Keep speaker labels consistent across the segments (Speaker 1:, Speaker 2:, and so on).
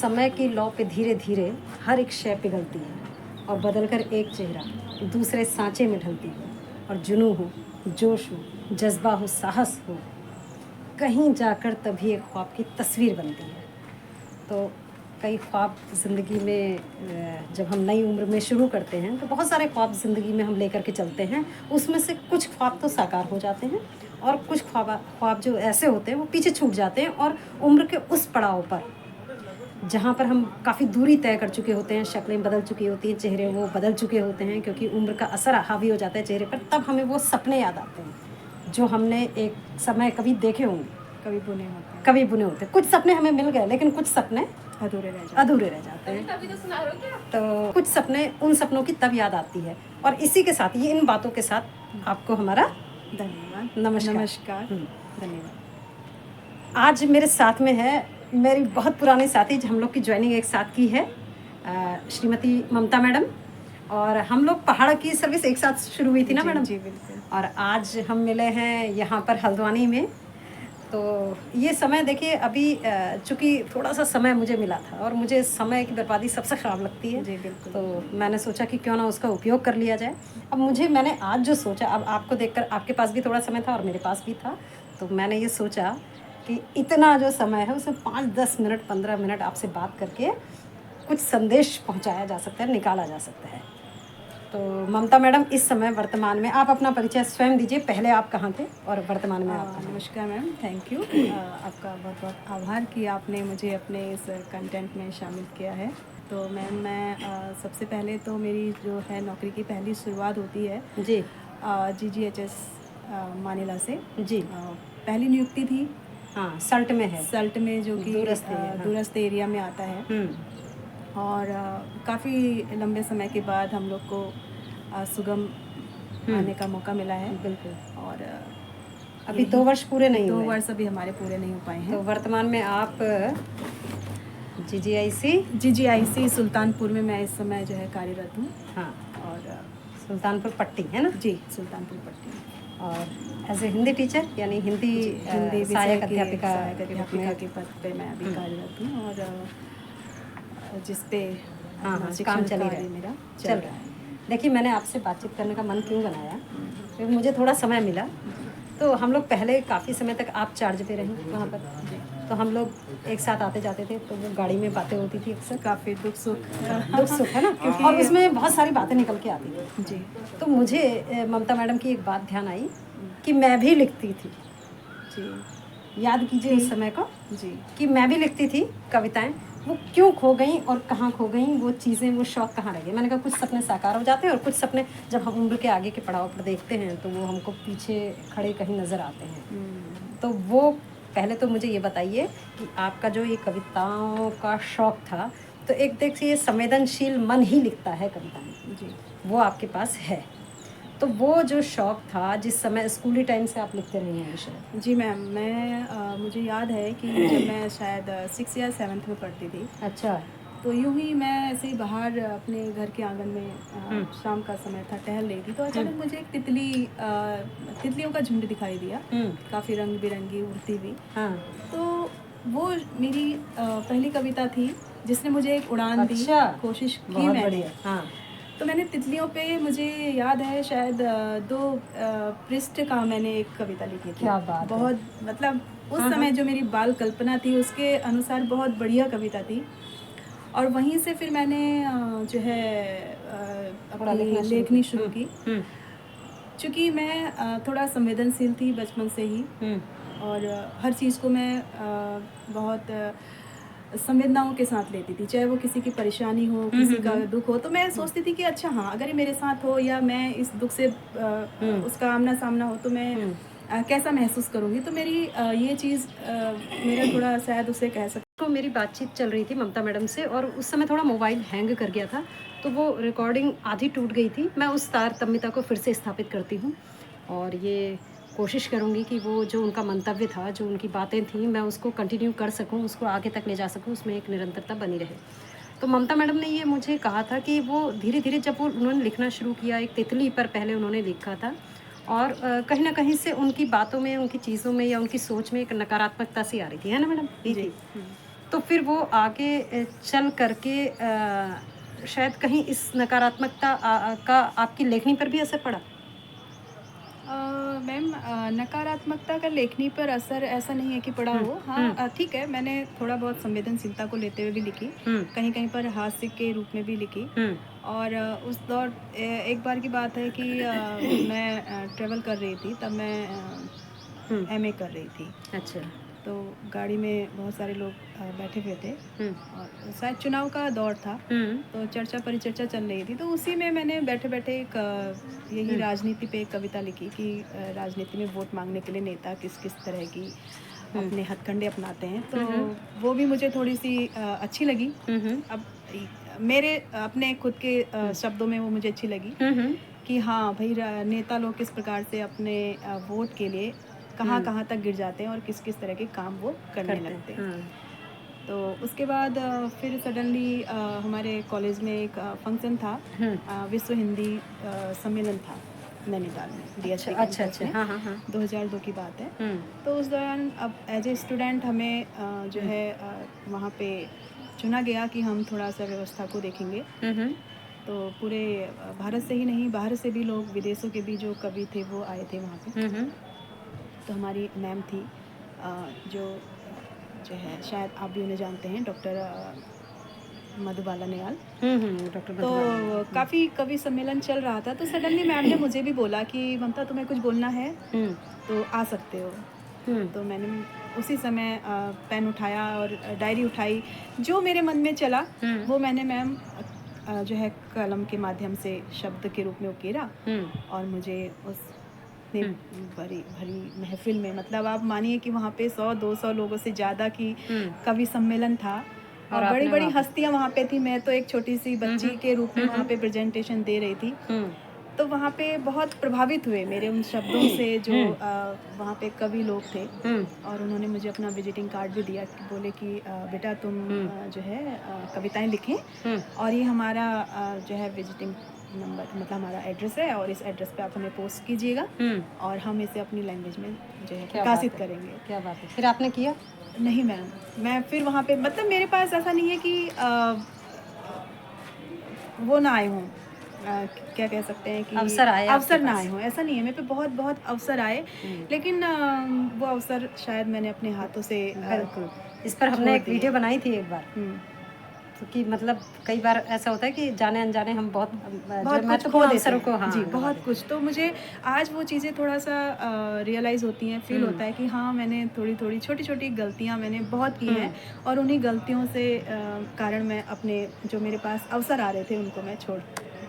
Speaker 1: समय की लौ पे धीरे धीरे हर एक शय पिघलती है और बदलकर एक चेहरा दूसरे सांचे में ढलती है। और जुनून हो, जोश हो, जज्बा हो, साहस हो, कहीं जाकर तभी एक ख्वाब की तस्वीर बनती है। तो कई ख्वाब ज़िंदगी में जब हम नई उम्र में शुरू करते हैं तो बहुत सारे ख्वाब ज़िंदगी में हम लेकर के चलते हैं। उसमें से कुछ ख्वाब तो साकार हो जाते हैं और कुछ ख्वाब जो ऐसे होते हैं वो पीछे छूट जाते हैं। और उम्र के उस पड़ाव पर जहाँ पर हम काफ़ी दूरी तय कर चुके होते हैं, शक्लें बदल चुकी होती हैं, चेहरे वो बदल चुके होते हैं क्योंकि उम्र का असर हावी हो जाता है चेहरे पर, तब हमें वो सपने याद आते हैं जो हमने एक समय कभी देखे होंगे, कभी बुने होते हैं। कुछ सपने हमें मिल गए लेकिन कुछ सपने अधूरे रह जाते हैं। तो कुछ सपने, उन सपनों की तब याद आती है। और इसी के साथ, ये इन बातों के साथ आपको हमारा
Speaker 2: धन्यवाद।
Speaker 1: नमस्कार। धन्यवाद। आज मेरे साथ में है मेरी बहुत पुरानी साथी, हम लोग की ज्वाइनिंग एक साथ की है, श्रीमती ममता मैडम। और हम लोग पहाड़ की सर्विस एक साथ शुरू हुई थी ना मैडम?
Speaker 2: जी बिल्कुल।
Speaker 1: और आज हम मिले हैं यहाँ पर हल्द्वानी में। तो ये समय देखिए, अभी चूँकि थोड़ा सा समय मुझे मिला था और मुझे समय की बर्बादी सबसे ख़राब लगती है।
Speaker 2: जी बिल्कुल।
Speaker 1: तो मैंने सोचा कि क्यों ना उसका उपयोग कर लिया जाए। अब मैंने आज जो सोचा, अब आपको देखकर, आपके पास भी थोड़ा समय था और मेरे पास भी था, तो मैंने ये सोचा कि इतना जो समय है उसमें 5-10 मिनट 15 मिनट आपसे बात करके कुछ संदेश पहुंचाया जा सकता है, निकाला जा सकता है। तो ममता मैडम, इस समय वर्तमान में आप अपना परिचय स्वयं दीजिए। पहले आप कहाँ थे और वर्तमान में आप कहाँ हैं?
Speaker 2: नमस्कार मैम, थैंक यू। आपका बहुत बहुत आभार कि आपने मुझे अपने इस कंटेंट में शामिल किया है। तो मैम, मैं सबसे पहले तो मेरी जो है नौकरी की पहली शुरुआत होती है
Speaker 1: जी
Speaker 2: GGHS मानिला से।
Speaker 1: जी।
Speaker 2: पहली नियुक्ति थी
Speaker 1: हाँ, सल्ट में है,
Speaker 2: सल्ट में, जो कि दूरस्थ एरिया में आता है। और काफ़ी लंबे समय के बाद हम लोग को सुगम आने का मौका मिला है।
Speaker 1: बिल्कुल।
Speaker 2: और
Speaker 1: अभी 2 वर्ष पूरे नहीं हुए।
Speaker 2: 2 वर्ष अभी हमारे पूरे नहीं हो पाए हैं।
Speaker 1: तो वर्तमान में आप
Speaker 2: GGIC सुल्तानपुर में मैं इस समय जो है कार्यरत हूँ।
Speaker 1: हाँ,
Speaker 2: और
Speaker 1: सुल्तानपुर पट्टी है ना?
Speaker 2: जी, सुल्तानपुर पट्टी।
Speaker 1: और एज ए हिंदी टीचर, यानी हिंदी सहायक अध्यापिका
Speaker 2: के पद पे मैं अभी कार्यरत हूँ। और जिस पे
Speaker 1: हाँ काम चल ही मेरा चल रहा है। देखिए, मैंने आपसे बातचीत करने का मन क्यों बनाया, क्योंकि मुझे थोड़ा समय मिला। तो हम लोग पहले काफ़ी समय तक आप चार्ज पे रहीं वहाँ पर, तो हम लोग एक साथ आते जाते थे, तो वो गाड़ी में बातें होती थी अक्सर,
Speaker 2: काफ़ी दुख सुख
Speaker 1: है ना, क्योंकि और उसमें बहुत सारी बातें निकल के आती थी।
Speaker 2: जी।
Speaker 1: तो मुझे ममता मैडम की एक बात ध्यान आई कि मैं भी लिखती थी।
Speaker 2: जी,
Speaker 1: याद कीजिए उस समय को
Speaker 2: जी,
Speaker 1: कि मैं भी लिखती थी कविताएं। वो क्यों खो गई और कहाँ खो गई, वो चीज़ें, वो शौक़ कहाँ रह गए? मैंने कहा कुछ सपने साकार हो जाते हैं और कुछ सपने जब हम उम्र के आगे के पड़ाव पर देखते हैं तो वो हमको पीछे खड़े कहीं नज़र आते हैं। तो वो पहले तो मुझे ये बताइए कि आपका जो ये कविताओं का शौक़ था, तो एक देखिए संवेदनशील मन ही लिखता है कविताएँ,
Speaker 2: जी,
Speaker 1: वो आपके पास है। तो वो जो शौक़ था, जिस समय स्कूली टाइम से आप लिखते रही हैं विषय?
Speaker 2: जी मैम, मैं मुझे याद है कि जब मैं शायद 6 या 7th में पढ़ती थी।
Speaker 1: अच्छा।
Speaker 2: तो यूँ ही मैं ऐसे ही बाहर अपने घर के आंगन में शाम का समय था, टहल रही थी, तो अचानक मुझे एक तितलियों का झुंड दिखाई दिया, काफ़ी रंग बिरंगी उड़ती हुई।
Speaker 1: हाँ।
Speaker 2: तो वो मेरी पहली कविता थी जिसने मुझे एक उड़ान दी।
Speaker 1: अच्छा,
Speaker 2: कोशिश की
Speaker 1: बहुत
Speaker 2: मैंने।
Speaker 1: बढ़िया। हाँ।
Speaker 2: तो मैंने तितलियों पे, मुझे याद है शायद 2 पृष्ठ का मैंने एक कविता लिखी थी।
Speaker 1: क्या बात है।
Speaker 2: बहुत, मतलब उस समय जो मेरी बाल कल्पना थी उसके अनुसार बहुत बढ़िया कविता थी। और वहीं से फिर मैंने जो है अपनी लेखनी शुरू की। चूँकि मैं थोड़ा संवेदनशील थी बचपन से ही, और हर चीज़ को मैं बहुत संवेदनाओं के साथ लेती थी, चाहे वो किसी की परेशानी हो, किसी का दुख हो, तो मैं सोचती थी कि अच्छा हाँ, अगर ये मेरे साथ हो या मैं इस दुख से उसका आमना सामना हो तो मैं कैसा महसूस करूँगी। तो मेरी ये चीज़ मेरा थोड़ा शायद उसे कह सकते।
Speaker 1: तो मेरी बातचीत चल रही थी ममता मैडम से और उस समय थोड़ा मोबाइल हैंग कर गया था, तो वो रिकॉर्डिंग आधी टूट गई थी। मैं उस तारतम्यता को फिर से स्थापित करती हूँ और ये कोशिश करूँगी कि वो जो उनका मंतव्य था, जो उनकी बातें थीं, मैं उसको कंटिन्यू कर सकूँ, उसको आगे तक ले जा सकूँ, उसमें एक निरंतरता बनी रहे। तो ममता मैडम ने ये मुझे कहा था कि वो धीरे-धीरे जब उन्होंने लिखना शुरू किया, एक तितली पर पहले उन्होंने लिखा था और कहीं न कहीं से उनकी बातों में, उनकी चीज़ों में या उनकी सोच में एक नकारात्मकता सी आ रही थी, है ना मैडम?
Speaker 2: जी।
Speaker 1: तो फिर वो आगे चल करके शायद कहीं इस नकारात्मकता का आपकी लेखनी पर भी असर पड़ा?
Speaker 2: मैम, नकारात्मकता का लेखनी पर असर ऐसा नहीं है कि पड़ा हो। हाँ, ठीक है, मैंने थोड़ा बहुत संवेदनशीलता को लेते हुए भी लिखी, कहीं कहीं पर हास्य के रूप में भी लिखी। और उस दौर एक बार की बात है कि मैं ट्रेवल कर रही थी, तब मैं एमए कर रही थी।
Speaker 1: अच्छा।
Speaker 2: तो गाड़ी में बहुत सारे लोग बैठे हुए थे और शायद चुनाव का दौर था, तो चर्चा परिचर्चा चल रही थी। तो उसी में मैंने बैठे बैठे एक यही राजनीति पे एक कविता लिखी कि राजनीति में वोट मांगने के लिए नेता किस किस तरह की अपने हथकंडे अपनाते हैं। तो वो भी मुझे थोड़ी सी अच्छी लगी। अब मेरे अपने खुद के शब्दों में वो मुझे अच्छी लगी कि हाँ भाई, नेता लोग किस प्रकार से अपने वोट के लिए कहाँ कहाँ तक गिर जाते हैं और किस किस तरह के काम वो करने लगते हैं। तो उसके बाद फिर सडनली हमारे कॉलेज में एक फंक्शन था, विश्व हिंदी सम्मेलन था नैनीताल में, DSP कैंपस में। हाँ। 2002 की बात है। तो उस दौरान अब एज ए स्टूडेंट हमें जो है वहाँ पे चुना गया कि हम थोड़ा सा व्यवस्था को देखेंगे। तो पूरे भारत से ही नहीं, बाहर से भी लोग, विदेशों के भी जो कवि थे वो आए थे वहाँ पे। तो हमारी मैम थी जो है, शायद आप भी उन्हें जानते हैं, डॉक्टर मधुबाला नियाल।
Speaker 1: डॉक्टर
Speaker 2: तो काफ़ी कवि सम्मेलन चल रहा था, तो सडनली मैम ने मुझे भी बोला कि ममता, तुम्हें कुछ बोलना है तो आ सकते हो। तो मैंने उसी समय पेन उठाया और डायरी उठाई, जो मेरे मन में चला वो मैंने मैम जो है कलम के माध्यम से शब्द के रूप में उकेरा। और मुझे उस भरी भरी महफिल में, मतलब आप मानिए कि वहाँ पे 100-200 लोगों से ज़्यादा की कवि सम्मेलन था और बड़ी बड़ी हस्तियाँ वहाँ पे थी। मैं तो एक छोटी सी बच्ची के रूप में वहाँ पे प्रेजेंटेशन दे रही थी। तो वहाँ पे बहुत प्रभावित हुए मेरे उन शब्दों से, जो वहाँ पे कवि लोग थे। और उन्होंने मुझे अपना विजिटिंग कार्ड भी दिया, बोले कि बेटा तुम जो है कविताएं लिखें, और ये हमारा जो है विजिटिंग नंबर, मतलब हमारा एड्रेस है, और इस एड्रेस पे आप हमें पोस्ट कीजिएगा और हम इसे अपनी लैंग्वेज में जो है प्रकाशित करेंगे।
Speaker 1: क्या बात है। फिर आपने किया?
Speaker 2: नहीं मैम, मैं फिर वहाँ पे, मतलब मेरे पास ऐसा नहीं है कि वो ना आए हों, क्या कह सकते हैं कि अवसर ना आए हों, ऐसा नहीं है। मेरे पे बहुत बहुत अवसर आए, लेकिन वो अवसर शायद मैंने अपने हाथों से
Speaker 1: बिल्कुल। इस पर हमने एक वीडियो बनाई थी एक बार, तो कि मतलब कई बार ऐसा होता है कि जाने अनजाने हम बहुत कुछ खो अवसरों को, हाँ
Speaker 2: जी, बहुत कुछ। तो मुझे आज वो चीज़ें थोड़ा सा रियलाइज़ होती हैं, फील होता है कि हाँ, मैंने थोड़ी थोड़ी छोटी छोटी गलतियाँ मैंने बहुत की हैं, और उन्हीं गलतियों से कारण मैं अपने जो मेरे पास अवसर आ रहे थे उनको मैं छोड़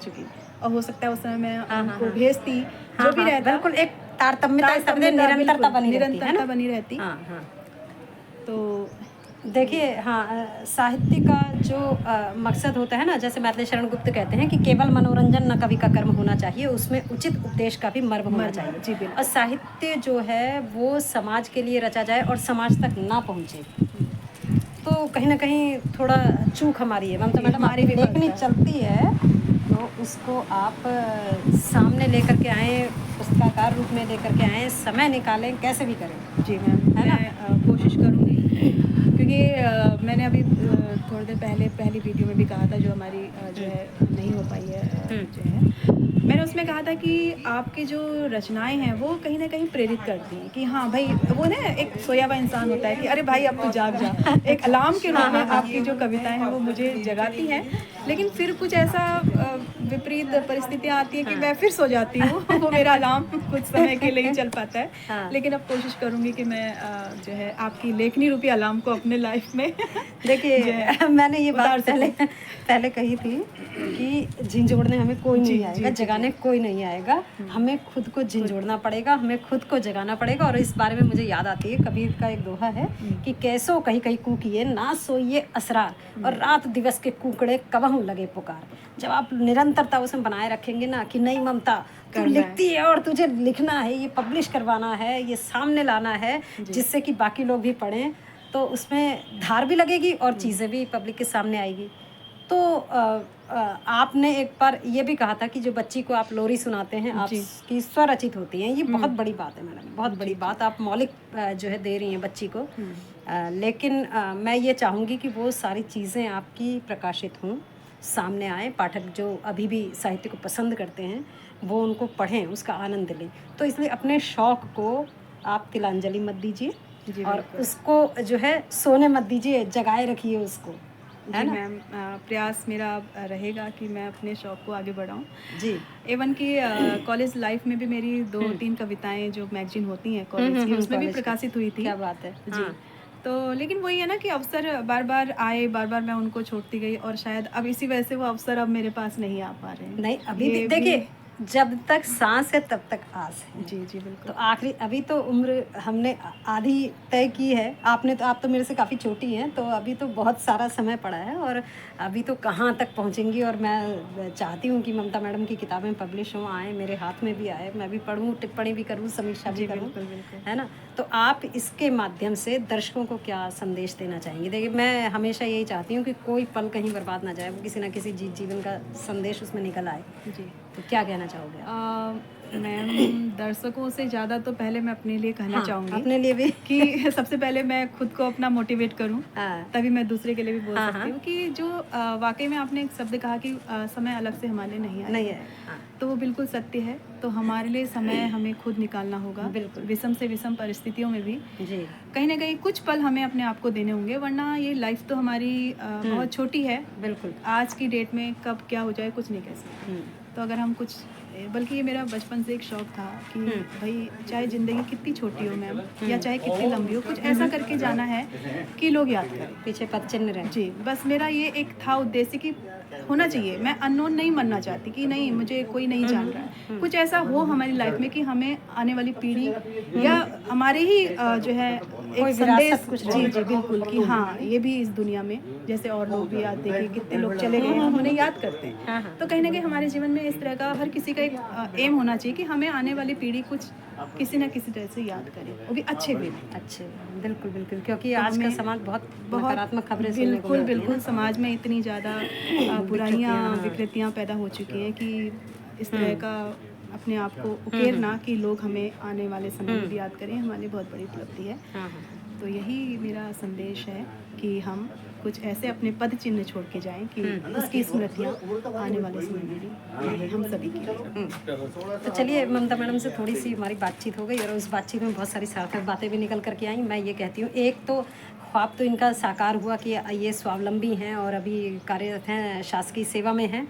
Speaker 2: चुकी। और हो सकता है उस समय मैं उनको भेजती, जो भी रहता,
Speaker 1: बिल्कुल एक तारतम्यता, निरंतरता
Speaker 2: बनी रहती। तो
Speaker 1: देखिए, हाँ, साहित्य का जो मकसद होता है ना, जैसे मैथिली शरण गुप्त कहते हैं कि केवल मनोरंजन न कवि का कर्म होना चाहिए, उसमें उचित उपदेश का भी मर्म होना चाहिए।
Speaker 2: जी बिल्कुल।
Speaker 1: और साहित्य जो है वो समाज के लिए रचा जाए और समाज तक ना पहुँचे, तो कहीं ना कहीं थोड़ा चूक हमारी है। ममता मैडम, हमारी लेखनी चलती है तो उसको आप सामने लेकर के आएँ, पुस्तकाकार रूप में लेकर के आएँ, समय निकालें, कैसे भी करें।
Speaker 2: जी मैम, है ना, कोशिश करूँगी, क्योंकि मैंने अभी थोड़ी देर पहले पहली वीडियो में भी कहा था, जो हमारी जो है नहीं हो पाई है, जो है मैंने उसमें कहा था कि आपकी जो रचनाएं हैं वो कहीं ना कहीं प्रेरित करती हैं कि हाँ भाई, वो ना एक सोया हुआ इंसान होता है कि अरे भाई अब तू जाग जा। एक अलार्म के रूप में आपकी जो कविताएं हैं वो मुझे जगाती हैं, लेकिन फिर कुछ ऐसा विपरीत परिस्थितियाँ आती हैं कि मैं फिर सो जाती हूँ। वो मेरा अलार्म कुछ समय के लिए ही चल पाता है, लेकिन अब कोशिश करूँगी कि मैं जो है आपकी लेखनी रूपी अलार्म को अपने लाइफ में
Speaker 1: देखिए, मैंने ये बात पहले कही थी कि झिंझोड़ने हमें कोई नहीं आएगा, जगाने कोई नहीं आएगा, हमें खुद को झिंझोड़ना पड़ेगा, हमें खुद को जगाना पड़ेगा। और इस बारे में मुझे याद आती है, कबीर का एक दोहा है कि कैसो कहीं कहीं कूकिए ना सोइए असरार, और रात दिवस के कुकड़े कबहू लगे पुकार। जब आप निरंतरता उसमें बनाए रखेंगे ना कि नहीं ममता, तू लिखती है और तुझे लिखना है, ये पब्लिश करवाना है, ये सामने लाना है जिससे कि बाकी लोग भी पढ़ें, तो उसमें धार भी लगेगी और चीज़ें भी पब्लिक के सामने आएगी। तो आपने एक बार ये भी कहा था कि जो बच्ची को आप लोरी सुनाते हैं, आपकी स्वरचित होती हैं, ये बहुत बड़ी बात है मैडम, बहुत बड़ी बात। आप मौलिक जो है दे रही हैं बच्ची को, लेकिन मैं ये चाहूँगी कि वो सारी चीज़ें आपकी प्रकाशित हों, सामने आए, पाठक जो अभी भी साहित्य को पसंद करते हैं वो उनको पढ़ें, उसका आनंद लें। तो इसलिए अपने शौक़ को आप तिलांजलि मत दीजिए
Speaker 2: जी,
Speaker 1: और
Speaker 2: बिल्कुल।
Speaker 1: उसको जो है सोने मत दीजिए, जगाए रखिए उसको, है
Speaker 2: जी
Speaker 1: ना?
Speaker 2: मैम, प्रयास मेरा रहेगा कि मैं अपने शौक़ को आगे बढ़ाऊँ।
Speaker 1: जी।
Speaker 2: इवन कि कॉलेज लाइफ में भी मेरी 2-3 कविताएँ जो मैगज़ीन होती हैं कॉलेज की, उसमें भी
Speaker 1: कॉलेज की।
Speaker 2: प्रकाशित हुई थी।
Speaker 1: क्या बात है!
Speaker 2: जी।
Speaker 1: हाँ।
Speaker 2: तो लेकिन वही है ना कि अवसर बार-बार आए, बार-बार मैं उनको छोड़ती गई और शायद अब इसी वजह से वो अवसर अब मेरे पास नहीं आ पा रहे हैं।
Speaker 1: नहीं, अभी भी
Speaker 2: ये
Speaker 1: देखिए, जब तक साँस है तब तक आस है।
Speaker 2: जी, जी,
Speaker 1: तो
Speaker 2: बिल्कुल।
Speaker 1: आखिरी अभी तो उम्र हमने आधी तय की है। आप तो मेरे से काफ़ी छोटी हैं, तो अभी तो बहुत सारा समय पड़ा है और अभी तो कहाँ तक पहुँचेंगी। और मैं चाहती हूँ कि ममता मैडम की किताबें पब्लिश हों, आएँ, मेरे हाथ में भी आए, मैं भी पढ़ूँ, टिप्पणी भी करूँ, समीक्षा भी
Speaker 2: जी,
Speaker 1: करूँ,
Speaker 2: बिल्कुल, बिल्कुल।
Speaker 1: है ना? तो आप इसके माध्यम से दर्शकों को क्या संदेश देना चाहेंगी? देखिए, मैं हमेशा यही चाहती हूँ कि कोई पल कहीं बर्बाद ना जाए, वो किसी न किसी जीवन का संदेश उसमें निकल आए।
Speaker 2: जी।
Speaker 1: तो क्या कहना चाहोगे आप?
Speaker 2: मैम, दर्शकों से ज़्यादा तो पहले मैं अपने लिए कहना
Speaker 1: हाँ,
Speaker 2: चाहूँगी
Speaker 1: अपने लिए भी।
Speaker 2: कि सबसे पहले मैं खुद को अपना मोटिवेट करूँ,
Speaker 1: हाँ,
Speaker 2: तभी मैं दूसरे के लिए भी बोल
Speaker 1: हाँ,
Speaker 2: सकती
Speaker 1: हाँ,
Speaker 2: हूँ कि जो वाक़ई में आपने एक शब्द कहा कि समय अलग से हमारे लिए नहीं
Speaker 1: नहीं
Speaker 2: आएगा,
Speaker 1: है। हाँ,
Speaker 2: तो वो बिल्कुल सत्य है। तो हमारे लिए समय हमें खुद निकालना होगा,
Speaker 1: बिल्कुल।
Speaker 2: विषम से विषम परिस्थितियों में भी
Speaker 1: जी।
Speaker 2: कहीं न कहीं कुछ पल हमें अपने आप को देने होंगे, वरना ये लाइफ़ तो हमारी बहुत छोटी है।
Speaker 1: बिल्कुल।
Speaker 2: आज की डेट में कब क्या हो जाए कुछ नहीं कह सकते।
Speaker 1: हुँ,
Speaker 2: तो अगर हम कुछ बल्कि ये मेरा बचपन से एक शौक़ था कि भई चाहे ज़िंदगी कितनी छोटी हो मैम या चाहे कितनी लंबी हो, कुछ ऐसा करके जाना है कि लोग याद करें।
Speaker 1: पीछे पद चिन्ह रहे।
Speaker 2: जी, बस मेरा ये एक था उद्देश्य कि होना चाहिए। मैं अननोन नहीं बनना चाहती कि नहीं मुझे कोई नहीं जान रहा है। कुछ ऐसा हो हमारी लाइफ़ में कि हमें आने वाली पीढ़ी या हमारे ही जो है
Speaker 1: कोई
Speaker 2: एक संदेश।
Speaker 1: विरासत कुछ
Speaker 2: जी,
Speaker 1: रहे।
Speaker 2: जी, बिल्कुल कि हाँ, ये भी इस दुनिया में जैसे और लोग भी आते हैं कि कितने लोग चले गए, हम उन्हें याद करते हैं।
Speaker 1: हाँ, हाँ।
Speaker 2: तो कहीं न कहीं हमारे जीवन में इस तरह का हर किसी का एक एम होना चाहिए कि हमें आने वाली पीढ़ी कुछ किसी न किसी तरह से याद करे, वो भी अच्छे वे में।
Speaker 1: अच्छे, बिल्कुल, बिल्कुल, क्योंकि
Speaker 2: तो
Speaker 1: आज का
Speaker 2: हमें
Speaker 1: समाज बहुत
Speaker 2: बहुत
Speaker 1: नकारात्मक खबरें सुनने को
Speaker 2: बिल्कुल,
Speaker 1: मिलती हैं
Speaker 2: बिल्कुल
Speaker 1: ना।
Speaker 2: समाज में इतनी ज़्यादा
Speaker 1: विकृतियाँ,
Speaker 2: बुराइयाँ,
Speaker 1: हाँ।
Speaker 2: विकृतियाँ पैदा हो चुकी हैं कि इस तरह का अपने आप को उकेरना कि लोग हमें आने वाले समय में भी याद करें, हमारी बहुत बड़ी उपलब्धि है।
Speaker 1: हाँ, हाँ।
Speaker 2: तो यही मेरा संदेश है कि हम कुछ ऐसे अपने पद चिन्ह छोड़ के जाएँ कि उसकी स्मृतियाँ आने वाले समय में भी हम सभी की रहें।
Speaker 1: तो चलिए, ममता मैडम से थोड़ी-सी हमारी बातचीत हो गई और उस बातचीत में बहुत सारी सार्थक बातें भी निकल कर के आईं। मैं ये कहती हूँ, एक तो ख्वाब तो इनका साकार हुआ कि ये स्वावलंबी हैं और अभी कार्यरत हैं, शासकीय सेवा में हैं।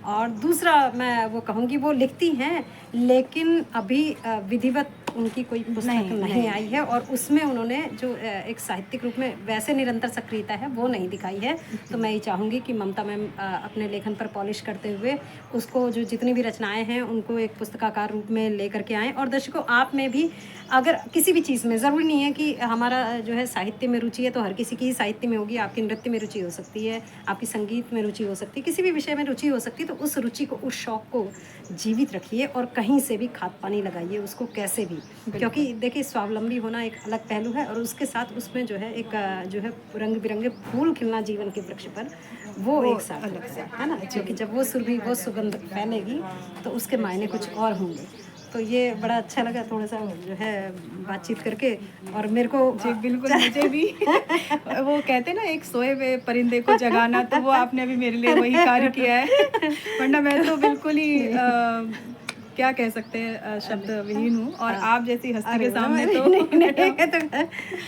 Speaker 1: और दूसरा मैं वो कहूँगी, वो लिखती हैं, लेकिन अभी विधिवत उनकी कोई पुस्तक नहीं आई है और उसमें उन्होंने जो एक साहित्यिक रूप में वैसे निरंतर सक्रियता है वो नहीं दिखाई है। तो मैं ये चाहूँगी कि ममता मैम अपने लेखन पर पॉलिश करते हुए उसको, जो जितनी भी रचनाएं हैं उनको एक पुस्तकाकार रूप में लेकर के आएँ। और दर्शकों, आप में भी अगर किसी भी चीज़ में, ज़रूरी नहीं है कि हमारा जो है साहित्य में रुचि है तो हर किसी की ही साहित्य में होगी, आपकी नृत्य में रुचि हो सकती है, आपकी संगीत में रुचि हो सकती है, किसी भी विषय में रुचि हो सकती है। तो उस रुचि को, उस शौक़ को जीवित रखिए और कहीं से भी खाद पानी लगाइए उसको, कैसे भी। क्योंकि देखिए, स्वावलंबी होना एक अलग पहलू है और उसके साथ उसमें जो है एक जो है रंग बिरंगे फूल खिलना जीवन के वृक्ष पर, वो एक साथ अलग है ना। क्योंकि जब वो सुरभि, वो सुगंध फैलेगी तो उसके मायने कुछ और होंगे। तो ये बड़ा अच्छा लगा थोड़ा सा जो है बातचीत करके। और मेरे को
Speaker 2: जी, बिल्कुल मुझे भी वो कहते हैं ना एक सोए हुए परिंदे को जगाना, तो वो आपने अभी मेरे लिए वही कार्य किया है। वरना मैं तो बिल्कुल ही क्या कह सकते हैं शब्द विहीन हूँ और आप जैसी हस्ती के सामने तो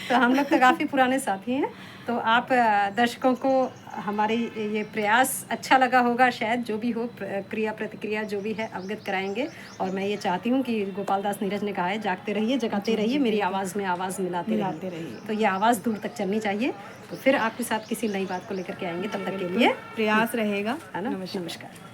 Speaker 1: तो हम लोग तो काफ़ी पुराने साथी हैं। तो आप दर्शकों को हमारी ये प्रयास अच्छा लगा होगा शायद, जो भी हो, क्रिया प्रतिक्रिया जो भी है अवगत कराएंगे। और मैं ये चाहती हूँ कि गोपाल दास नीरज ने कहा है, जागते रहिए, जगाते रहिए, मेरी आवाज़ में आवाज़ मिलाते रहिए। तो ये आवाज़ दूर तक चलनी चाहिए। तो फिर आपके साथ किसी नई बात को लेकर के आएंगे, तब तक के लिए
Speaker 2: प्रयास रहेगा।
Speaker 1: है ना। नमस्कार।